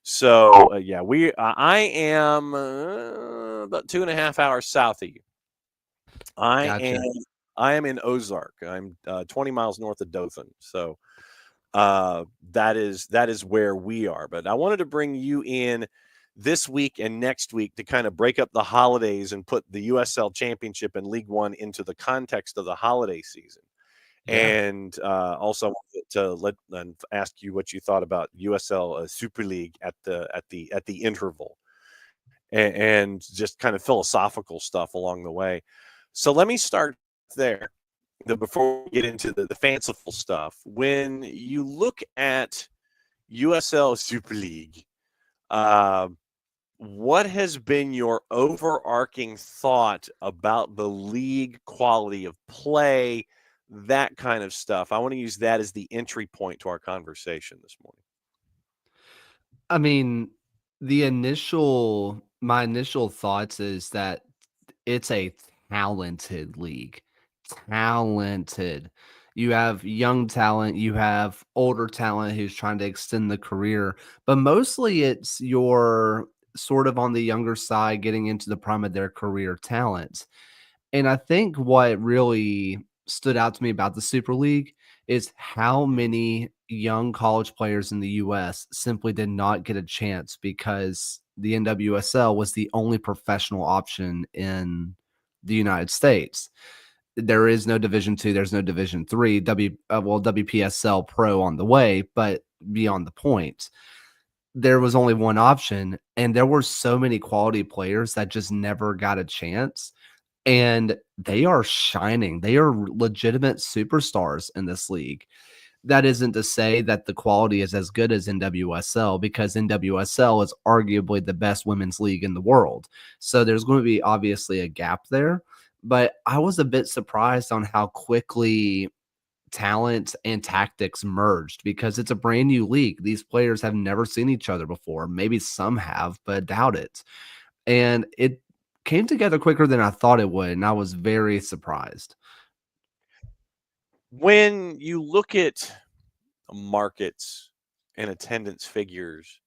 So yeah, I am about 2.5 hours south of you. I am Gotcha. I am in Ozark. I'm 20 miles north of Dothan. So that is where we are. But I wanted to bring you in this week and next week to kind of break up the holidays and put the USL Championship and League One into the context of the holiday season. Yeah. And also wanted to let and ask you what you thought about USL Super League at the interval, and just kind of philosophical stuff along the way. So let me start there. Before we get into the fanciful stuff, when you look at USL Super League, uh, what has been your overarching thought about the league quality of play, that kind of stuff? I want to use that as the entry point to our conversation this morning. I mean, my initial thoughts is that it's a talented league. Talented. You have young talent, you have older talent who's trying to extend the career, but mostly it's your sort of on the younger side getting into the prime of their career talent. And I think what really stood out to me about the Super League is how many young college players in the US simply did not get a chance because the NWSL was the only professional option in the United States. There is no Division 2, there's no Division 3, WPSL Pro on the way, but beyond the point. There was only one option, and there were so many quality players that just never got a chance, and they are shining. They are legitimate superstars in this league. That isn't to say that the quality is as good as NWSL, because NWSL is arguably the best women's league in the world. So there's going to be obviously a gap there. But I was a bit surprised on how quickly talent and tactics merged because it's a brand new league. These players have never seen each other before. Maybe some have, but I doubt it. And it came together quicker than I thought it would, and I was very surprised. When you look at markets and attendance figures,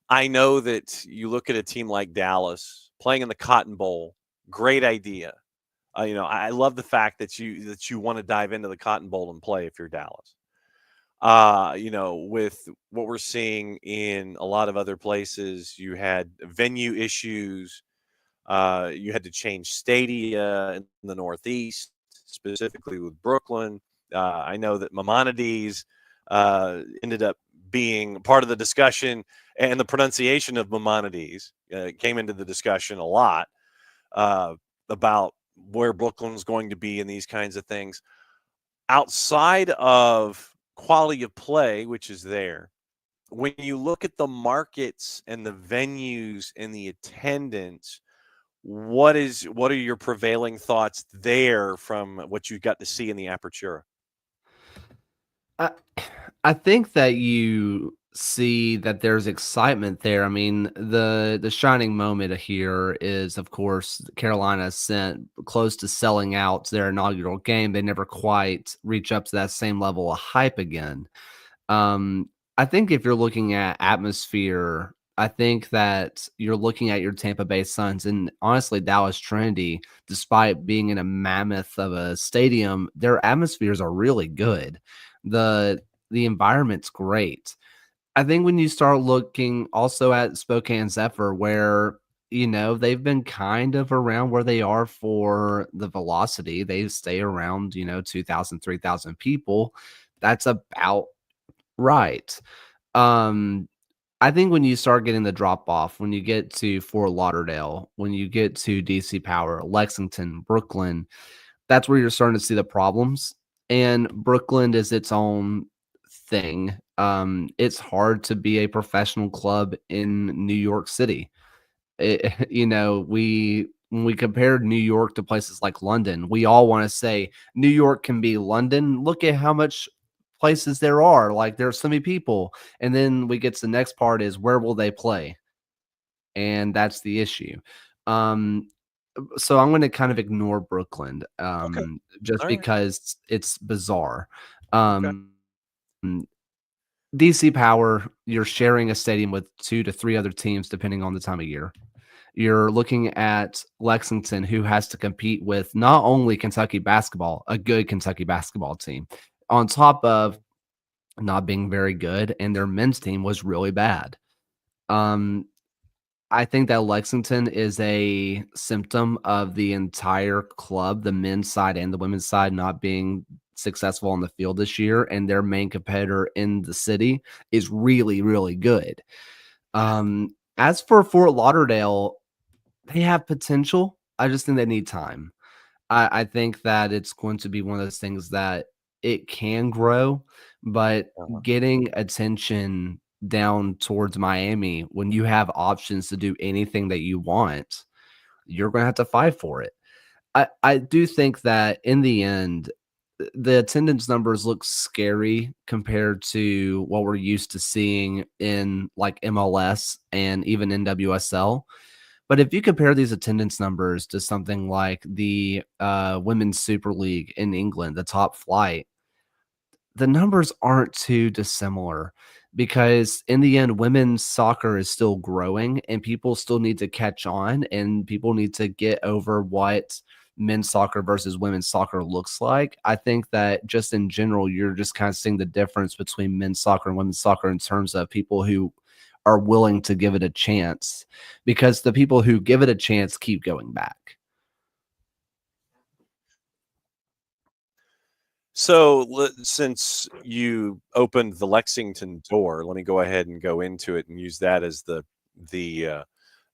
I know that you look at a team like Dallas playing in the Cotton Bowl. Great idea. I love the fact that you want to dive into the Cotton Bowl and play if you're Dallas. With what we're seeing in a lot of other places, you had venue issues. You had to change stadia in the Northeast, specifically with Brooklyn. I know that Maimonides ended up being part of the discussion, and the pronunciation of Maimonides came into the discussion a lot about where Brooklyn's going to be and these kinds of things. Outside of quality of play, which is there, when you look at the markets and the venues and the attendance, what are your prevailing thoughts there from what you got to see in the Apertura? I I think that you see that there's excitement there. I mean, the shining moment here is, of course, Carolina sent close to selling out their inaugural game. They never quite reach up to that same level of hype again. Um, I think if you're looking at atmosphere, I think that you're looking at your Tampa Bay Suns and honestly Dallas Trinity, despite being in a mammoth of a stadium, their atmospheres are really good. The the environment's great. I think when you start looking also at Spokane Zephyr, where they've been kind of around where they are for the velocity. They stay around, 2,000, 3,000 people. That's about right. Um, I think when you start getting the drop off, when you get to Fort Lauderdale, when you get to DC Power, Lexington, Brooklyn, that's where you're starting to see the problems. And Brooklyn is its own thing. It's hard to be a professional club in New York City. We when we compared New York to places like London, we all want to say New York can be London. Look at how much places there are. Like there's so many people. And then we get to the next part is where will they play? And that's the issue. Um, so I'm going to kind of ignore Brooklyn, Okay. just All right. because it's bizarre. Okay. Um, DC Power, you're sharing a stadium with 2 to 3 other teams depending on the time of year. You're looking at Lexington, who has to compete with not only Kentucky basketball, a good Kentucky basketball team, on top of not being very good, and their men's team was really bad. Um, I think that Lexington is a symptom of the entire club, the men's side and the women's side, not being successful on the field this year, and their main competitor in the city is really, really good. As for Fort Lauderdale, they have potential. I just think they need time. I think that it's going to be one of those things that it can grow, but Uh-huh. getting attention down towards Miami when you have options to do anything that you want, you're going to have to fight for it. I do think that in the end, the attendance numbers look scary compared to what we're used to seeing in like MLS and even NWSL. But if you compare these attendance numbers to something like the Women's Super League in England, the top flight, the numbers aren't too dissimilar because in the end, women's soccer is still growing and people still need to catch on and people need to get over what men's soccer versus women's soccer looks like. I think that just in general, you're just kind of seeing the difference between men's soccer and women's soccer in terms of people who are willing to give it a chance because the people who give it a chance keep going back. So, since you opened the Lexington door, let me go ahead and go into it and use that as the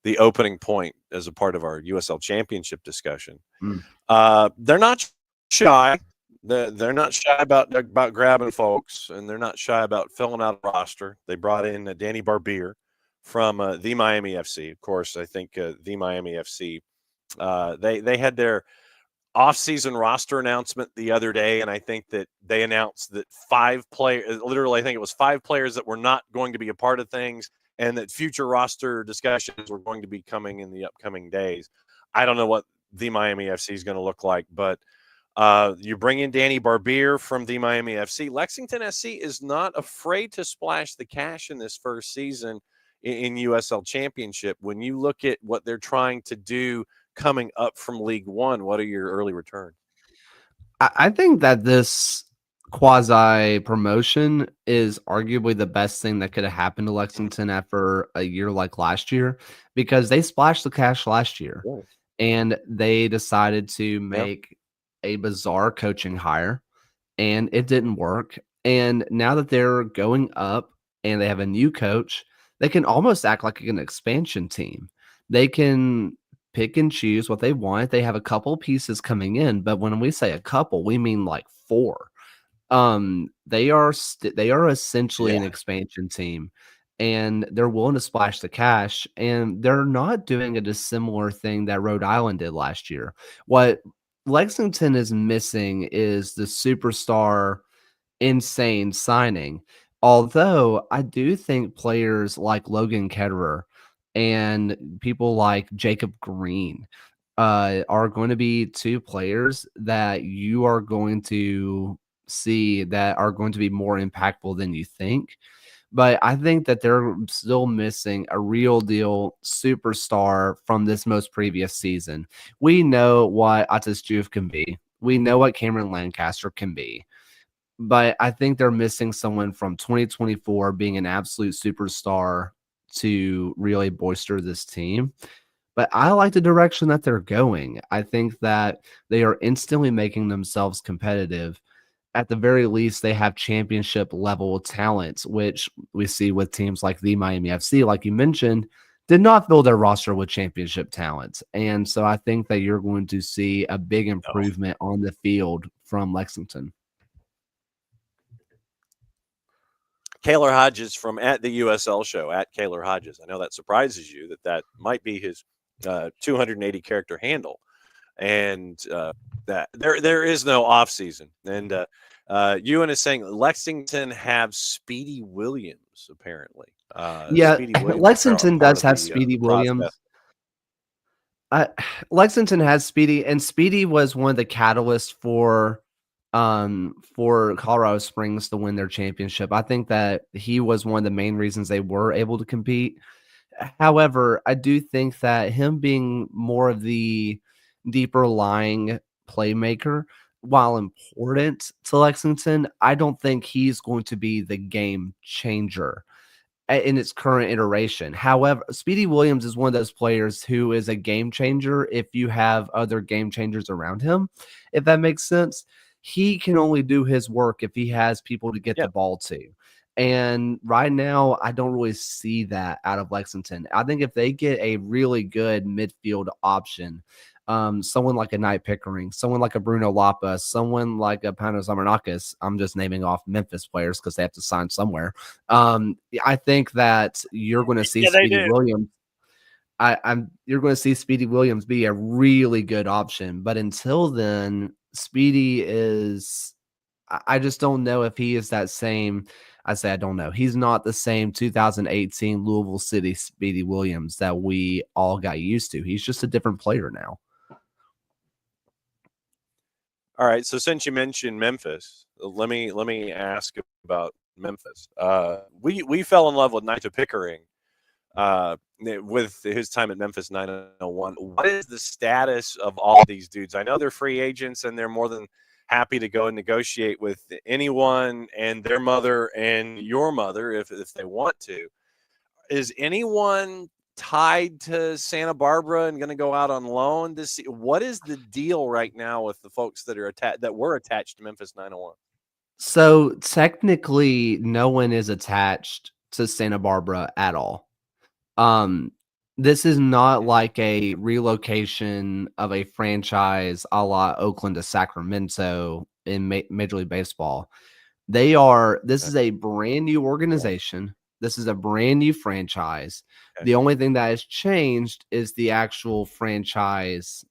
the opening point as a part of our USL Championship discussion. Mm. They're not shy. They're not shy about grabbing folks, and they're not shy about filling out a roster. They brought in Danny Barbier from the Miami FC. Of course, I think the Miami FC. They had their off-season roster announcement the other day, and I think that they announced that 5 players, literally, I think it was 5 players that were not going to be a part of things, and that future roster discussions were going to be coming in the upcoming days. I don't know what the Miami FC is going to look like, but you bring in Danny Barbier from the Miami FC. Lexington SC is not afraid to splash the cash in this first season in USL Championship. When you look at what they're trying to do coming up from League One, what are your early returns? I think that this quasi promotion is arguably the best thing that could have happened to Lexington after a year like last year because they splashed the cash last year Yeah. and they decided to Yeah. make a bizarre coaching hire and it didn't work. And now that they're going up and they have a new coach, they can almost act like an expansion team. They can pick and choose what they want. They have a couple pieces coming in, but when we say a couple, we mean like 4. They are essentially Yeah. an expansion team, and they're willing to splash the cash, and they're not doing a dissimilar thing that Rhode Island did last year. What Lexington is missing is the superstar insane signing. Although I do think players like Logan Ketterer and people like Jacob Green are going to be 2 players that you are going to see that are going to be more impactful than you think. But I think that they're still missing a real deal superstar from this most previous season. We know what Atis Juve can be. We know what Cameron Lancaster can be, but I think they're missing someone from 2024 being an absolute superstar to really bolster this team. But I like the direction that they're going. I think that they are instantly making themselves competitive. At the very least, they have championship level talent, which we see with teams like the Miami FC, like you mentioned, did not fill their roster with championship talent. And so I think that you're going to see a big No. improvement on the field from Lexington. Kaylor Hodges from at the USL Show, at Kaylor Hodges. I know that surprises you that might be his 280 character handle, and that there is no off season. And Ewan is saying Lexington have Speedy Williams apparently. Yeah, Speedy Williams Lexington part does of have the Speedy process. Williams. Uh, Lexington has Speedy, and Speedy was one of the catalysts for for Colorado Springs to win their championship. I think that he was one of the main reasons they were able to compete. However, I do think that him being more of the deeper lying playmaker, while important to Lexington, I don't think he's going to be the game changer in its current iteration. However, Speedy Williams is one of those players who is a game changer if you have other game changers around him, if that makes sense. He can only do his work if he has people to get Yeah. the ball to. And right now, I don't really see that out of Lexington. I think if they get a really good midfield option, someone like a Knight Pickering, someone like a Bruno Lapa, someone like a Panos Amarnakis, I'm just naming off Memphis players because they have to sign somewhere. I think that you're going to see Yeah, they Speedy do. Williams. You're going to see Speedy Williams be a really good option, but until then, Speedy is. I just don't know if he is that same. I say I don't know. He's not the same 2018 Louisville City Speedy Williams that we all got used to. He's just a different player now. All right. So since you mentioned Memphis, let me ask about Memphis. We fell in love with Nigel Pickering with his time at Memphis 901. What is the status of all these dudes? I know they're free agents and they're more than happy to go and negotiate with anyone and their mother and your mother if they want to. Is anyone tied to Santa Barbara and going to go out on loan this? What is the deal right now with the folks that are attached to Memphis 901? So technically, no one is attached to Santa Barbara at all. Um, this is not like a relocation of a franchise a la Oakland to Sacramento in Major League Baseball. This is a brand new organization. This is a brand new franchise. Okay. The only thing that has changed is the actual franchise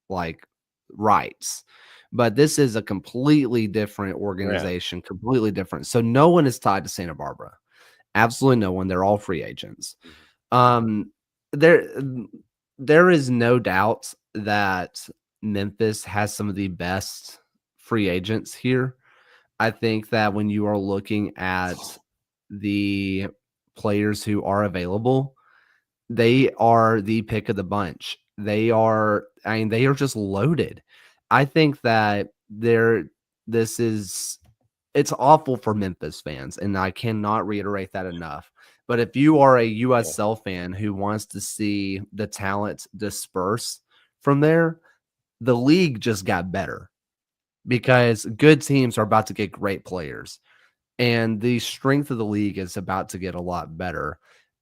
like rights. But this is a completely different organization, completely different. So no one is tied to Santa Barbara. Absolutely no one. They're all free agents. Um, there, there is no doubt that Memphis has some of the best free agents here. I think that when you are looking at the players who are available, they are the pick of the bunch. They are just loaded. I think that this is it's awful for Memphis fans, and I cannot reiterate that enough. But if you are a USL fan who wants to see the talent disperse from there, the league just got better because good teams are about to get great players. And the strength of the league is about to get a lot better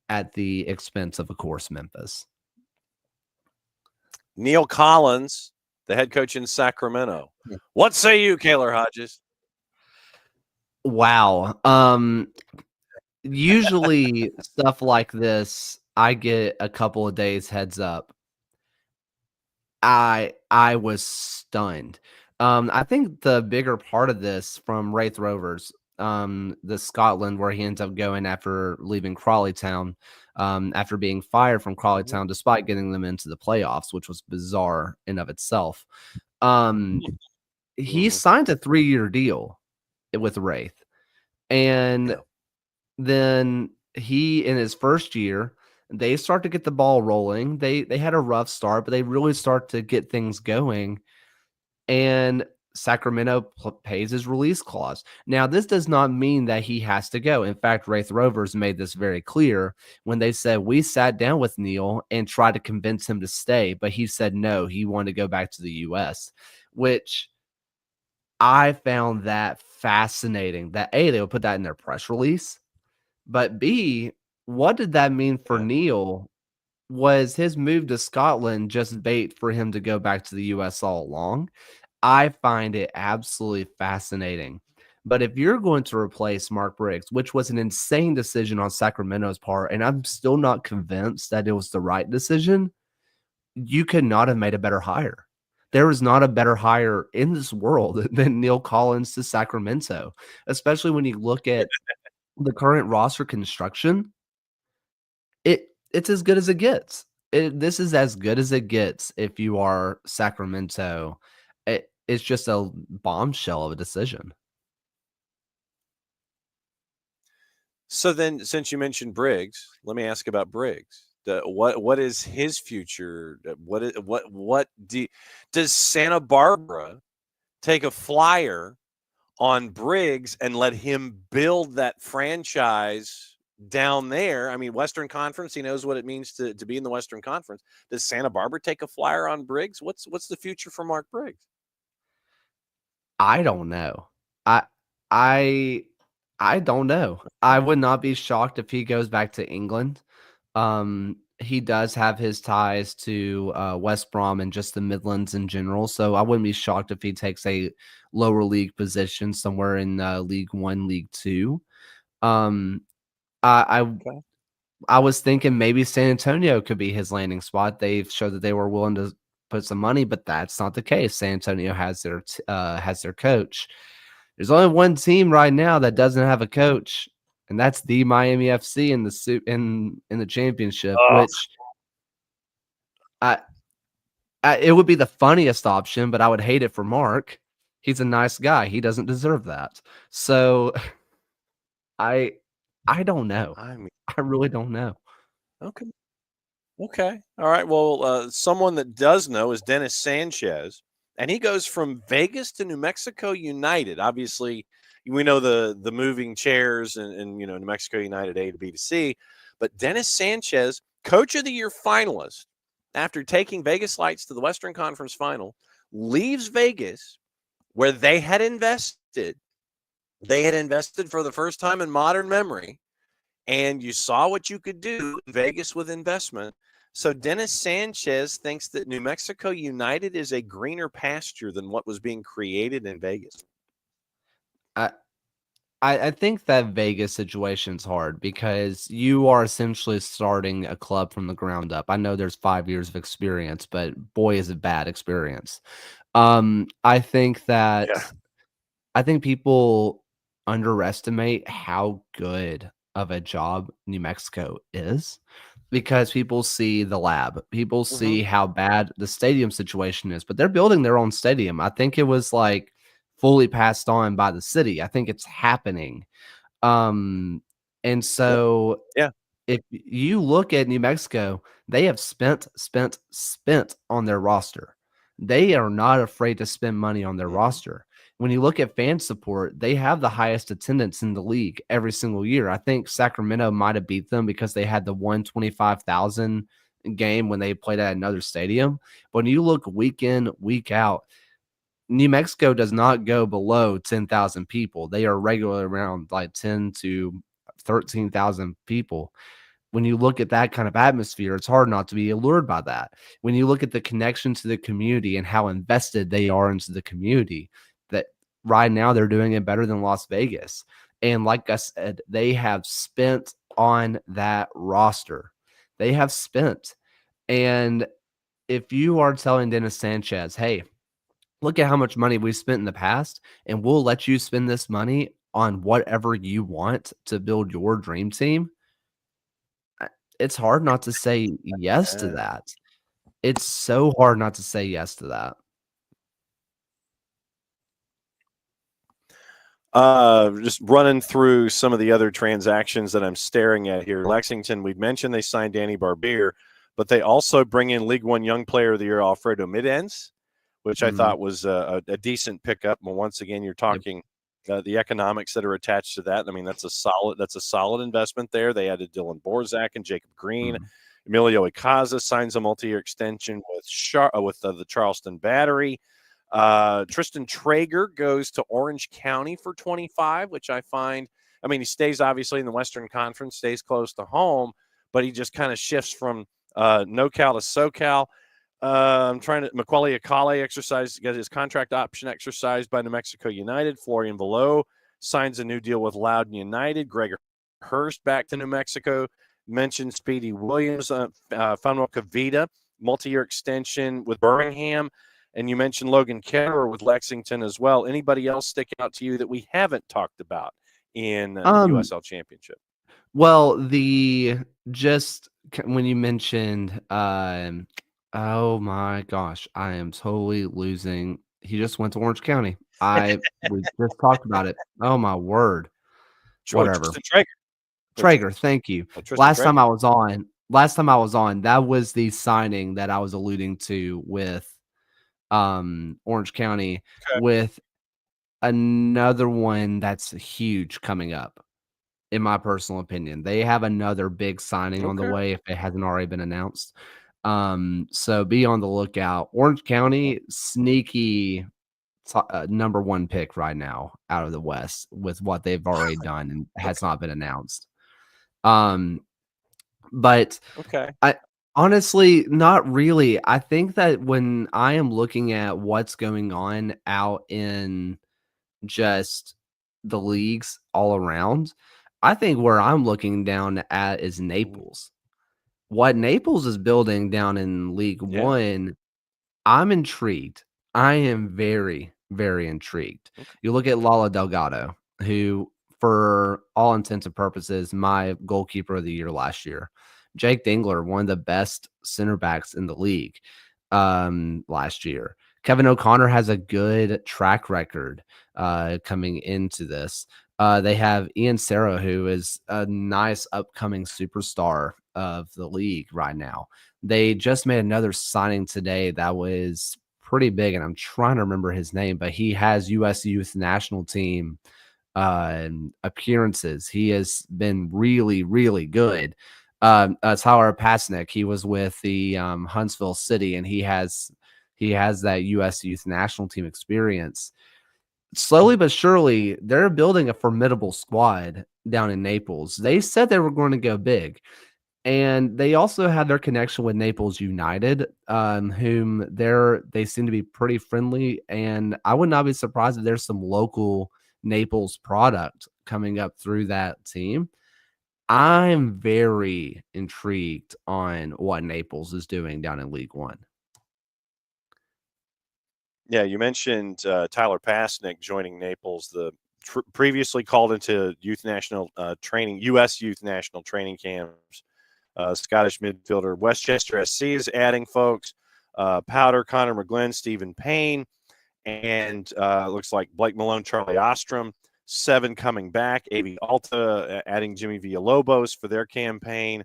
at the expense of course, Memphis. Neil Collins, the head coach in Sacramento. What say you, Kaylor Hodges? Wow. Usually stuff like this, I get a couple of days heads up. I was stunned. I think the bigger part of this from Wraith Rovers, the Scotland where he ends up going after leaving Crawley Town, after being fired from Crawley Town, despite getting them into the playoffs, which was bizarre in of itself. He signed a 3-year deal with Wraith. And then he, in his first year, they start to get the ball rolling. They had a rough start, but they really start to get things going. And Sacramento pays his release clause. Now, this does not mean that he has to go. In fact, Wraith Rovers made this very clear when they said, we sat down with Neil and tried to convince him to stay, but he said no, he wanted to go back to the U.S., which I found that fascinating that A, they would put that in their press release, but B, what did that mean for Neil? Was his move to Scotland just bait for him to go back to the US all along? I find it absolutely fascinating. But if you're going to replace Mark Briggs, which was an insane decision on Sacramento's part, and I'm still not convinced that it was the right decision, you could not have made a better hire. There is not a better hire in this world than Neil Collins to Sacramento, especially when you look at the current roster construction. It's as good as it gets. This is as good as it gets if you are Sacramento. it's just a bombshell of a decision. So then, since you mentioned Briggs, let me ask about Briggs. What is his future? Does Santa Barbara take a flyer on Briggs and let him build that franchise down there? I mean, Western Conference, he knows what it means to be in the Western Conference. Does Santa Barbara take a flyer on Briggs? What's the future for Mark Briggs? I don't know. I I I don't know. I would not be shocked if he goes back to England. He does have his ties to West Brom and just the Midlands in general, so I wouldn't be shocked if he takes a lower league position somewhere in League One, League Two. Um, I Okay. I was thinking maybe San Antonio could be his landing spot. They've showed that they were willing to put some money, but that's not the case. San Antonio has their coach. There's only one team right now that doesn't have a coach, and that's the Miami FC in the in the championship. Oh, Which I, it would be the funniest option, but I would hate it for Mark. He's a nice guy. He doesn't deserve that. So I I don't know. I mean, I really don't know. okay. Okay. All right. Well, someone that does know is Dennis Sanchez, and he goes from Vegas to New Mexico United. Obviously, we know the moving chairs and New Mexico United A to B to C, but Dennis Sanchez, Coach of the Year finalist, after taking Vegas Lights to the Western Conference Final, leaves Vegas where they had invested. They had invested for the first time in modern memory, and you saw what you could do in Vegas with investment. So Dennis Sanchez thinks that New Mexico United is a greener pasture than what was being created in Vegas. I I think that Vegas situation's hard because you are essentially starting a club from the ground up. I know there's 5 years of experience, but boy, is it bad experience. I think that Yeah. I think people underestimate how good of a job New Mexico is because people see the lab. People Hmm. see how bad the stadium situation is, but they're building their own stadium. I think it was like fully passed on by the city. I think it's happening. Um, and Yep. so Yeah. if you look at New Mexico, they have spent on their roster. They are not afraid to spend money on their Hmm. roster. When you look at fan support, they have the highest attendance in the league every single year. I think Sacramento might have beat them because they had the 125,000 game when they played at another stadium. But when you look week in, week out, New Mexico does not go below 10,000 people. They are regularly around like 10 to 13,000 people. When you look at that kind of atmosphere, it's hard not to be allured by that. When you look at the connection to the community and how invested they are into the community, that right now they're doing it better than Las Vegas. And like I said, they have spent on that roster. They have spent. And if you are telling Dennis Sanchez, hey, look at how much money we've spent in the past, and we'll let you spend this money on whatever you want to build your dream team, it's hard not to say yes to Uh, that. It's so hard not to say yes to that. just running through some of the other transactions that I'm staring at here. Lexington, we've mentioned they signed Danny Barbier, but they also bring in League One Young Player of the Year Alfredo Midens, which I Mhm. thought was a decent pickup. Well, once again, you're Yep. talking the economics that are attached to that. I mean, that's a solid investment there. They added Dylan Borzak and Jacob Green. Mhm. Emilio Icaza signs a multi-year extension with the Charleston Battery. Tristan Traeger goes to Orange County for 25, which I find. I mean, he stays obviously in the Western Conference, stays close to home, but he just kind of shifts from NoCal to SoCal. I'm trying to. Macaulay Akale got his contract option exercised by New Mexico United. Florian Velo signs a new deal with Loudoun United. Gregor Hurst back to New Mexico. Mentioned Speedy Williams, Fanuel Kavita, multi-year extension with Birmingham. And you mentioned Logan Ketterer with Lexington as well. Anybody else stick out to you that we haven't talked about in the Um, USL Championship? well, the just when you mentioned, oh my gosh, I am totally losing He just went to Orange County. We just talked about it. Oh my word. Oh, Whatever. Tristan Traeger. Or Traeger, thank you. Tristan Traeger. Last time I was on, that was the signing that I was alluding to with Orange County, Okay. with another one that's huge coming up, in my personal opinion. They have another big signing on the Okay. way if it hasn't already been announced. So be on the lookout. Orange Okay. County, sneaky number one pick right now out of the West with what they've already done and has Okay. not been announced. Um, but Okay. I honestly, not really. I think that when I am looking at what's going on out in just the leagues all around, I think where I'm looking down at is Mhm. Naples. What Naples is building down in League Yeah. One, I'm intrigued. I am very, very intrigued. Okay. You look at Lala Delgado, who, for all intents and purposes, my goalkeeper of the year last year. Jake Dingler, one of the best center backs in the league last year. Kevin O'Connor has a good track record coming into this. They have Ian Serra, who is a nice upcoming superstar of the league right now. They just made another signing today that was pretty big, and I'm trying to remember his name, but he has US Youth National Team appearances. He has been really, really good. Tyler Pasnick, he was with the Huntsville City, and he has that US Youth National Team experience. Slowly but surely, they're building a formidable squad down in Naples. They said they were going to go big. And they also had their connection with Naples United, whom they seem to be pretty friendly. And I would not be surprised if there's some local Naples product coming up through that team. I'm very intrigued on what Naples is doing down in League One. Yeah, you mentioned Tyler Pasnick joining Naples, the previously called into youth national training, U.S. youth national training camps. Scottish midfielder Westchester SC is adding folks. Powder, Connor McGlynn, Stephen Payne, and looks like Blake Malone, Charlie Ostrom. 7 coming back. AV Alta adding Jimmy Villalobos for their campaign.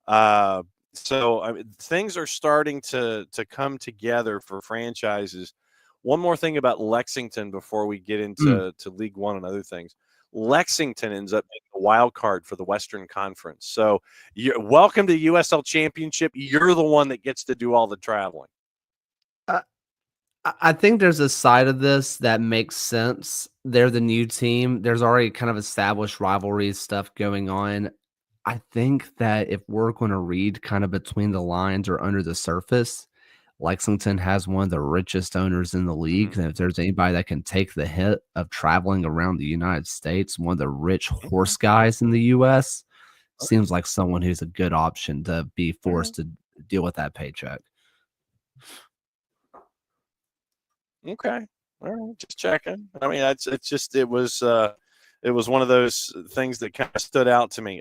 So I mean, things are starting to come together for franchises. One more thing about Lexington before we get Mm. into League One and other things. Lexington ends up being a wild card for the Western Conference. So you're welcome to USL Championship. You're the one that gets to do all the traveling. I think there's a side of this that makes sense. They're the new team. There's already kind of established rivalry stuff going on. I think that if we're going to read kind of between the lines or under the surface, Lexington has one of the richest owners in the league. Mm-hmm. And if there's anybody that can take the hit of traveling around the United States, one of the rich Okay. horse guys in the US, All seems like someone who's a good option to be right. forced to deal with that paycheck. Okay. All right. Just checking. I mean, it's just it was one of those things that kind of stood out to me.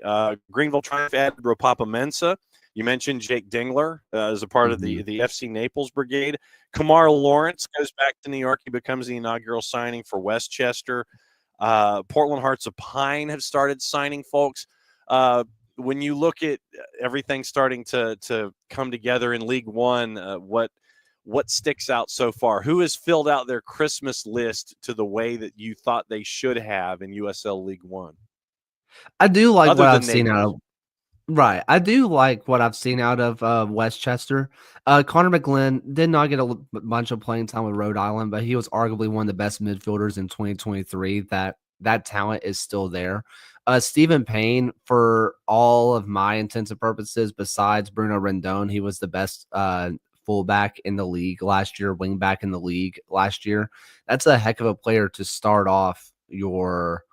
Greenville Triumph added Ropapa Mensa. You mentioned Jake Dingler as a part of Mhm. the FC Naples brigade. Kamar Lawrence goes back to New York. He becomes the inaugural signing for Westchester. Portland Hearts of Pine have started signing folks. When you look at everything starting to come together in League One, what sticks out so far? Who has filled out their Christmas list to the way that you thought they should have in USL League One, I do like other what than I've seen out Naples? of Right. I do like what I've seen out of Westchester. Connor McGlynn did not get a bunch of playing time with Rhode Island, but he was arguably one of the best midfielders in 2023. That talent is still there. Stephen Payne, for all of my intents and purposes, besides Bruno Rendon, he was the best fullback in the league last year, wingback in the league last year. That's a heck of a player to start off your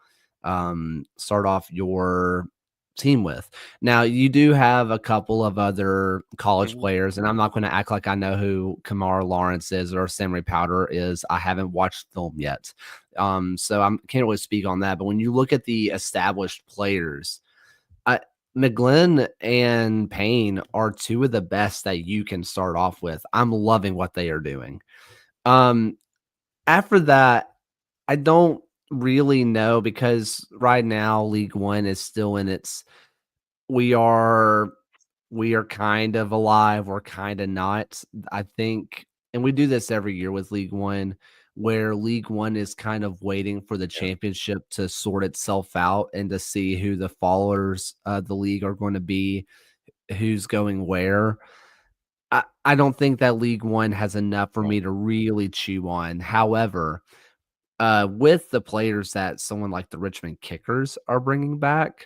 team with. Now, you do have a couple of other college Mhm. players, and I'm not going to act like I know who Kamar Lawrence is or Samry Powder is. I haven't watched film yet. So I can't really speak on that. But when you look at the established players, I, McGlynn and Payne are two of the best that you can start off with. I'm loving what they are doing. Um, After that, I don't really know because right now League One is still in its we are we are kind of alive, we're kind of not. I think, and we do this every year with League One, where League One is kind of waiting for the Yeah. championship to sort itself out and to see who the followers of the league are going to be, who's going where. I don't think that League One has enough for Right. me to really chew on. However, with the players that someone like the Richmond Kickers are bringing back,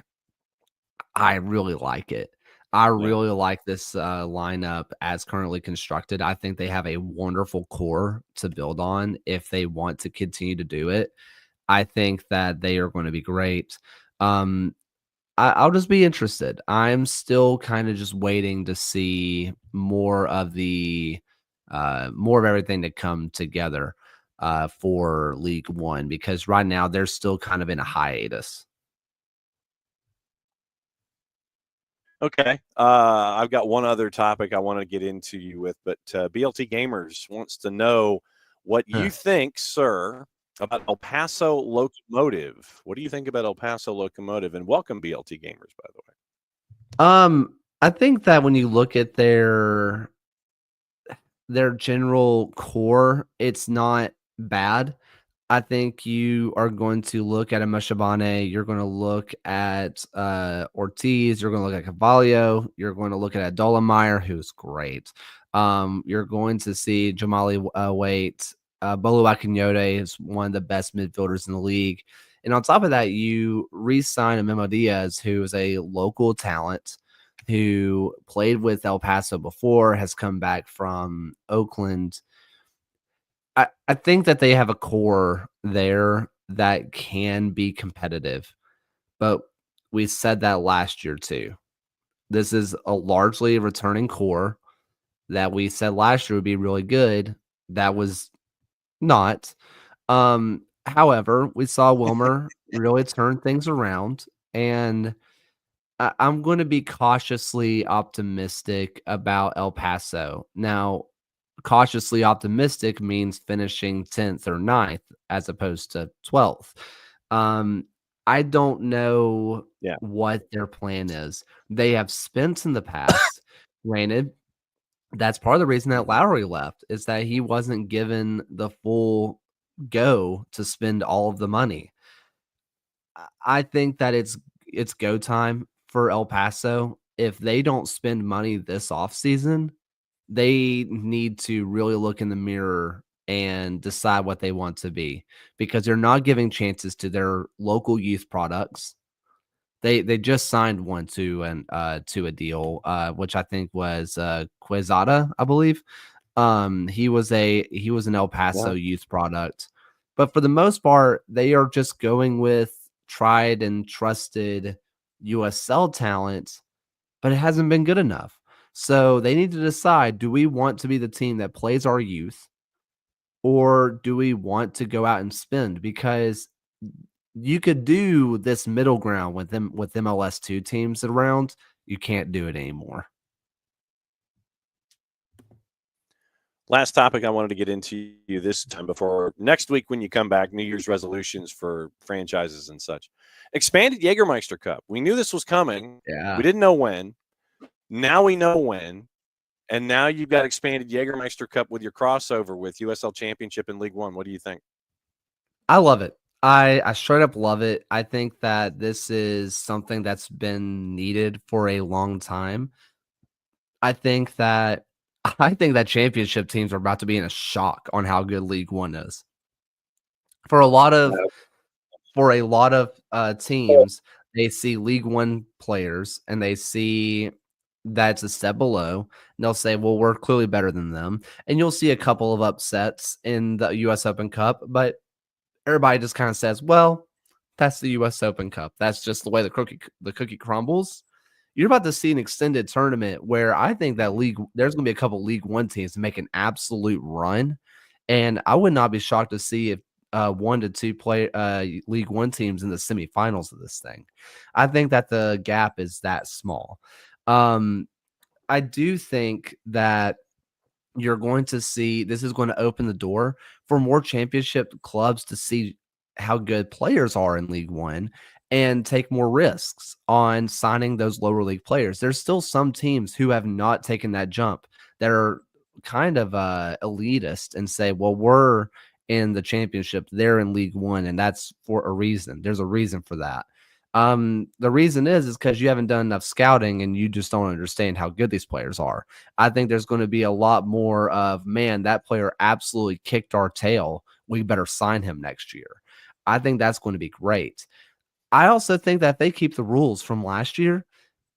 I really like it. I Yeah. really like this lineup as currently constructed. I think they have a wonderful core to build on if they want to continue to do it. I think that they are going to be great. Um, I'll just be interested. I'm still kind of just waiting to see more of everything to come together for League One because right now they're still kind of in a hiatus. Okay. I've got one other topic I want to get into you with, but BLT Gamers wants to know what you Huh. think, sir, about El Paso Locomotive. What do you think about El Paso Locomotive? And welcome, BLT Gamers, by the way. I think that when you look at their general core, it's not bad. I think you are going to look at a Meshabane, you're going to look at Ortiz, you're going to look at Cavallo, you're going to look at Dolomeyer, who's great. You're going to see Jamali Waite, Bolu Akinyote is one of the best midfielders in the league. And on top of that, you re-sign a Memo Diaz, who is a local talent who played with El Paso before, has come back from Oakland. I think that they have a core there that can be competitive, but we said that last year too. This is a largely returning core that we said last year would be really good. That was not. However, we saw Wilmer really turn things around, and I'm going to be cautiously optimistic about El Paso. Now, cautiously optimistic means finishing 10th or ninth as opposed to 12th. Um, I don't know Yeah. what their plan is. They have spent in the past. Granted, that's part of the reason that Mhm. Lowry left is that he wasn't given the full go to spend all of the money. I think that it's go time for El Paso. If they don't spend money this offseason, they need to really look in the mirror and decide what they want to be because they're not giving chances to their local youth products. They just signed one to a deal, which I think was Quezada, I believe. He was an El Yeah. Paso youth product, but for the most part, they are just going with tried and trusted USL talent, but it hasn't been good enough. So they need to decide: do we want to be the team that plays our youth, or do we want to go out and spend? Because you could do this middle ground with MLS2 teams around. You can't do it anymore. Last topic I wanted to get into you this time before next week when you come back, New Year's resolutions for franchises and such. Expanded Jägermeister Cup. We knew this was coming. We Yeah. didn't know when. Now we know when. And now you've got expanded Jägermeister Cup with your crossover with USL Championship and League One. What do you think? I love it. I straight up love it. I think that this is something that's been needed for a long time. I think that I think that championship teams are about to be in a shock on how good League One is. For a lot of teams, they see League One players and they see that's a step below, and they'll say, "Well, we're clearly better than them." And you'll see a couple of upsets in the US Open Cup, but everybody just kind of says, "Well, that's the US Open Cup. That's just the way the cookie crumbles." You're about to see an extended tournament where I think that there's going to be a couple League One teams to make an absolute run, and I would not be shocked to see if 1 to 2 play League One teams in the semifinals of this thing. I think that the gap is that small. Um, I do think that you're going to see this is going to open the door for more championship clubs to see how good players are in League One and take more risks on signing those lower league players. There's still some teams who have not taken that jump that are kind of elitist and say, well, we're in the championship, they're in League One, and that's for a reason. There's a reason for that. The reason is because you haven't done enough scouting and you just don't understand how good these players are. I think there's going to be a lot more of, man, that player absolutely kicked our tail. We better sign him next year. I think that's going to be great. I also think that if they keep the rules from last year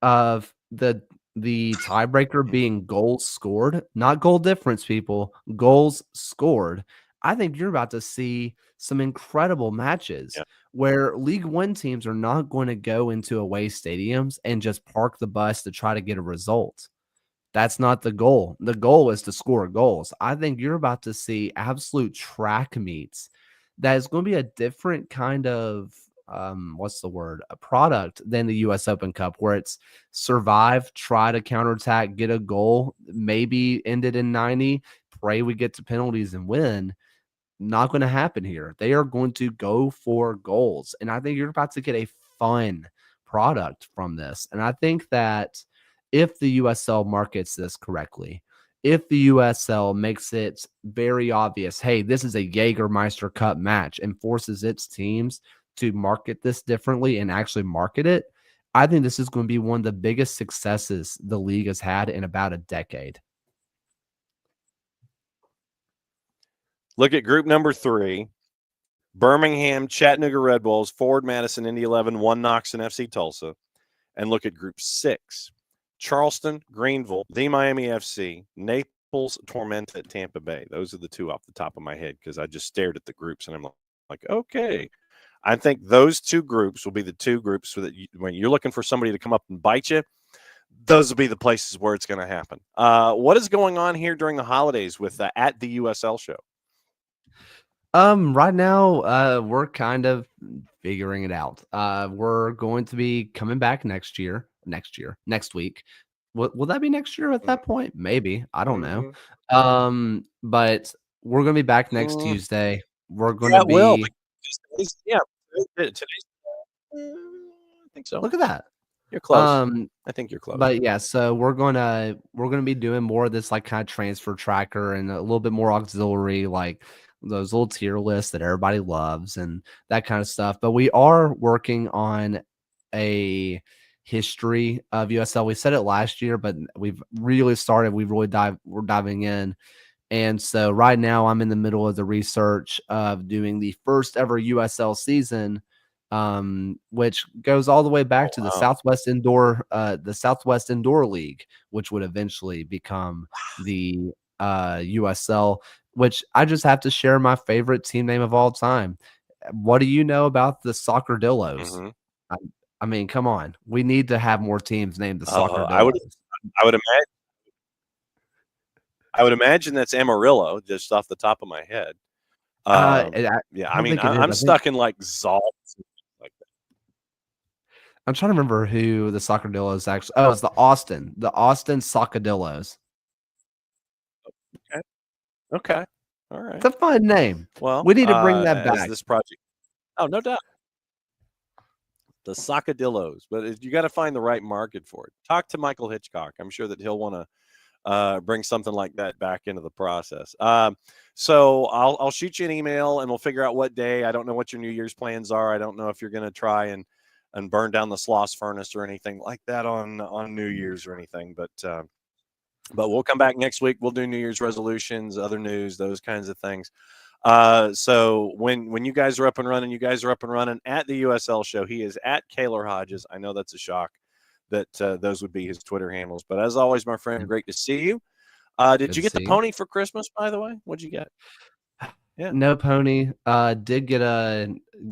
of the tiebreaker being goals scored, not goal difference, people, goals scored. I think you're about to see some incredible matches Yeah. where League One teams are not going to go into away stadiums and just park the bus to try to get a result. That's not the goal. The goal is to score goals. I think you're about to see absolute track meets that is going to be a different kind of what's the word? A product than the US Open Cup, where it's survive, try to counterattack, get a goal, maybe end it in 90, pray we get to penalties and win. Not going to happen here. They are going to go for goals. And I think you're about to get a fun product from this. And I think that if the USL markets this correctly, if the USL makes it very obvious, hey, this is a Jägermeister Cup match and forces its teams to market this differently and actually market it, I think this is going to be one of the biggest successes the league has had in about a decade. Look at group number 3. Birmingham, Chattanooga Red Bulls, Forward Madison, Indy 11, 1 Knoxon FC Tulsa. And look at group 6. Charleston, Greenville, the Miami FC, Naples, Tormenta, Tampa Bay. Those are the 2 off the top of my head because I just stared at the groups and I'm like, okay. I think those 2 groups will be the 2 groups so that when you're looking for somebody to come up and bite you, those will be the places where it's going to happen. What is going on here during the holidays with at the USL Show? Right now, we're kind of figuring it out. We're going to be coming back next week. Will that be next year at that point? Maybe. I don't know. But we're going to be back next Tuesday. We're going Yeah, to it will. be, Today's. I think so. look at that. You're close. I think you're close. But yeah, so we're gonna be doing more of this like kind of transfer tracker and a little bit more auxiliary, like those little tier lists that everybody loves and that kind of stuff. But we are working on a history of USL. We said it last year, but we've really started. We're diving in. And so right now I'm in the middle of the research of doing the first ever USL season, which goes all the way back to the Southwest Indoor League, which would eventually become the USL, which I just have to share my favorite team name of all time. What do you know about the Soccerdillos? I mean, come on. We need to have more teams named the Soccerdillos. I would imagine that's Amarillo, just off the top of my head. Yeah, I mean, I'm stuck in like Zalt. Like that. I'm trying to remember who the Soccerdillos actually. Oh, it's the Austin Soccerdillos. Okay. All right. It's a fun name. Well, we need to bring that back. This project. Oh, no doubt. The Soccerdillos, but you got to find the right market for it. Talk to Michael Hitchcock. I'm sure that he'll want to bring something like that back into the process. So I'll shoot you an email and we'll figure out what day. I don't know what your New Year's plans are. I don't know if you're going to try and burn down the Sloss furnace or anything like that on New Year's or anything. But we'll come back next week. We'll do New Year's resolutions, other news, those kinds of things. So when you guys are up and running, at the USL Show. He is at Kaylor Hodges. I know that's a shock that those would be his Twitter handles. But as always, my friend, great to see you. Did you get the pony for Christmas, by the way? What'd you get? Yeah. No pony. Did get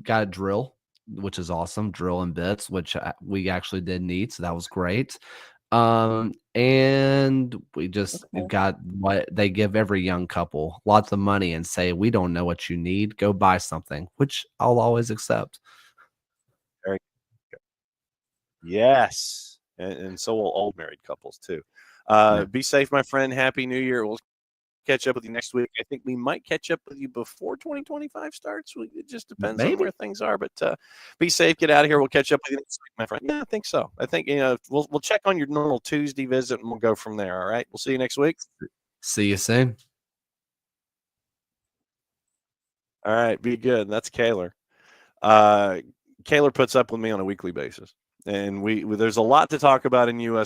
got a drill, which is awesome. Drill and bits, which we actually did need. So that was great. And we just got what they give every young couple, lots of money, and say, we don't know what you need. Go buy something, which I'll always accept. Very good. Yes. And so will old married couples too. Be safe, my friend. Happy New Year. We'll catch up with you next week. I think we might catch up with you before 2025 starts. It just depends on Maybe. where things are. But be safe. Get out of here. We'll catch up with you next week, my friend. Yeah, I think so. I think we'll check on your normal Tuesday visit and we'll go from there. All right. We'll see you next week. See you soon. All right. Be good. That's Kaylor. Kaylor puts up with me on a weekly basis, and we there's a lot to talk about in USL